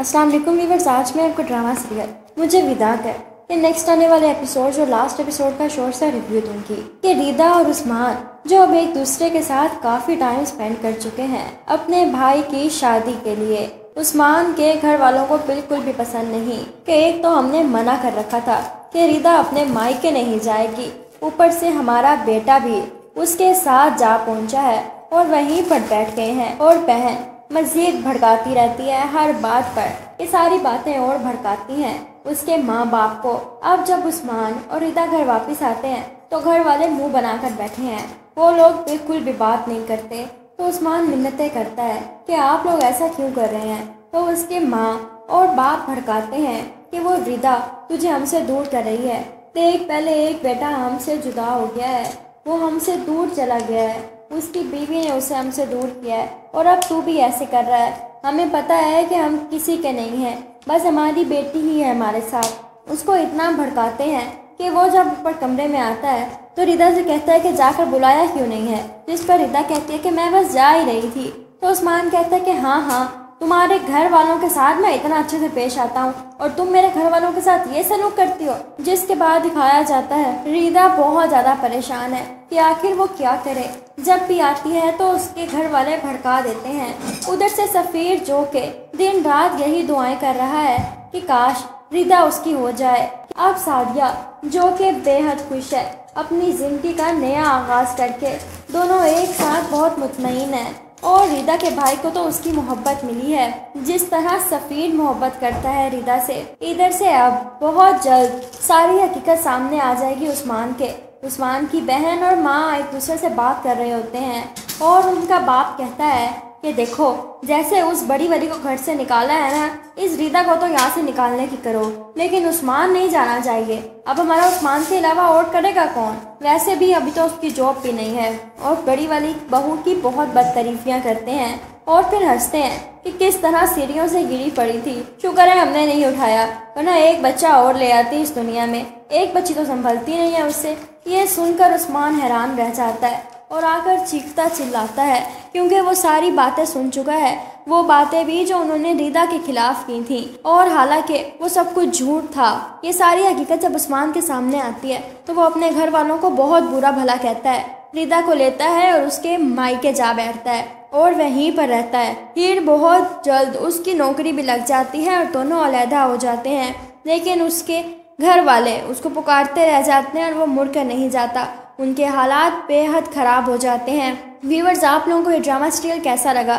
अस्सलाम वालेकुम व्यूअर्स, आज मैं आपको ड्रामा सीरियल मुझे विदा कर ये नेक्स्ट आने वाले एपिसोड और लास्ट एपिसोड का शॉर्ट सा रिव्यू दूंगी कि रिदा और उस्मान जो अब एक दूसरे के साथ काफ़ी टाइम स्पेंड कर चुके हैं अपने भाई की शादी के लिए। उस्मान के घर वालों को बिल्कुल भी पसंद नहीं कि एक तो हमने मना कर रखा था कि रिदा अपने मायके नहीं जाएगी, ऊपर से हमारा बेटा भी उसके साथ जा पहुंचा है और वहीं पर बैठ गए हैं और बहन मज़ीद भड़काती रहती है हर बात पर। ये सारी बातें और भड़काती हैं उसके माँ बाप को। अब जब उस्मान और रिदा घर वापस आते हैं तो घर वाले मुंह बनाकर बैठे हैं, वो लोग बिल्कुल भी बात नहीं करते। तो उस्मान मिन्नतें करता है कि आप लोग ऐसा क्यों कर रहे हैं, तो उसके माँ और बाप भड़काते हैं कि वो रिदा तुझे हमसे दूर कर रही है, देख पहले एक बेटा हमसे जुदा हो गया है, वो हमसे दूर चला गया है, उसकी बीवी ने उसे हमसे दूर किया है और अब तू भी ऐसे कर रहा है। हमें पता है कि हम किसी के नहीं हैं, बस हमारी बेटी ही है हमारे साथ। उसको इतना भड़काते हैं कि वो जब ऊपर कमरे में आता है तो रिदा से कहता है कि जाकर बुलाया क्यों नहीं है, जिस पर रिदा कहती है कि मैं बस जा ही रही थी। तो उस्मान कहता है कि हाँ तुम्हारे घर वालों के साथ मैं इतना अच्छे से पेश आता हूँ और तुम मेरे घर वालों के साथ ये सलूक करती हो। जिसके बाद दिखाया जाता है रिदा बहुत ज़्यादा परेशान है कि आखिर वो क्या करे। जब भी आती है तो उसके घर वाले भड़का देते हैं। उधर से सफ़ीर जो के दिन रात यही दुआएं कर रहा है कि काश रिदा उसकी हो जाए। अब सादिया जो कि बेहद खुश है अपनी ज़िंदगी का नया आगाज़ करके, दोनों एक साथ बहुत मुतमईन है और रिदा के भाई को तो उसकी मोहब्बत मिली है जिस तरह सफ़ीर मोहब्बत करता है रिदा से। इधर से अब बहुत जल्द सारी हकीकत सामने आ जाएगी उस्मान की बहन और माँ एक दूसरे से बात कर रहे होते हैं और उनका बाप कहता है कि देखो जैसे उस बड़ी वाली को घर से निकाला है ना, इस रिदा को तो यहाँ से निकालने की करो, लेकिन उस्मान नहीं जाना चाहिए। अब हमारा उस्मान के अलावा और करेगा कौन, वैसे भी अभी तो उसकी जॉब भी नहीं है। और बड़ी वाली बहू की बहुत बदतरीफियाँ करते हैं और फिर हंसते हैं कि किस तरह सीढ़ियों से गिरी पड़ी थी, शुक्र है हमने नहीं उठाया, वरना एक बच्चा और ले आती इस दुनिया में, एक बच्ची तो संभलती नहीं है उससे। ये सुनकर उस्मान हैरान रह जाता है और आकर चीखता चिल्लाता है क्योंकि वो सारी बातें सुन चुका है, वो बातें भी जो उन्होंने रिदा के खिलाफ की थी और हालांकि वो सब कुछ झूठ था। ये सारी हकीकत जब उस्मान के सामने आती है तो वो अपने घर वालों को बहुत बुरा भला कहता है, रिदा को लेता है और उसके मायके जा बैठता है और वहीं पर रहता है। फिर बहुत जल्द उसकी नौकरी भी लग जाती है और दोनों अलहदा हो जाते हैं, लेकिन उसके घर वाले उसको पुकारते रह जाते हैं और वो मुड़कर नहीं जाता। उनके हालात बेहद ख़राब हो जाते हैं। व्यूअर्स, आप लोगों को ये ड्रामा सीरियल कैसा लगा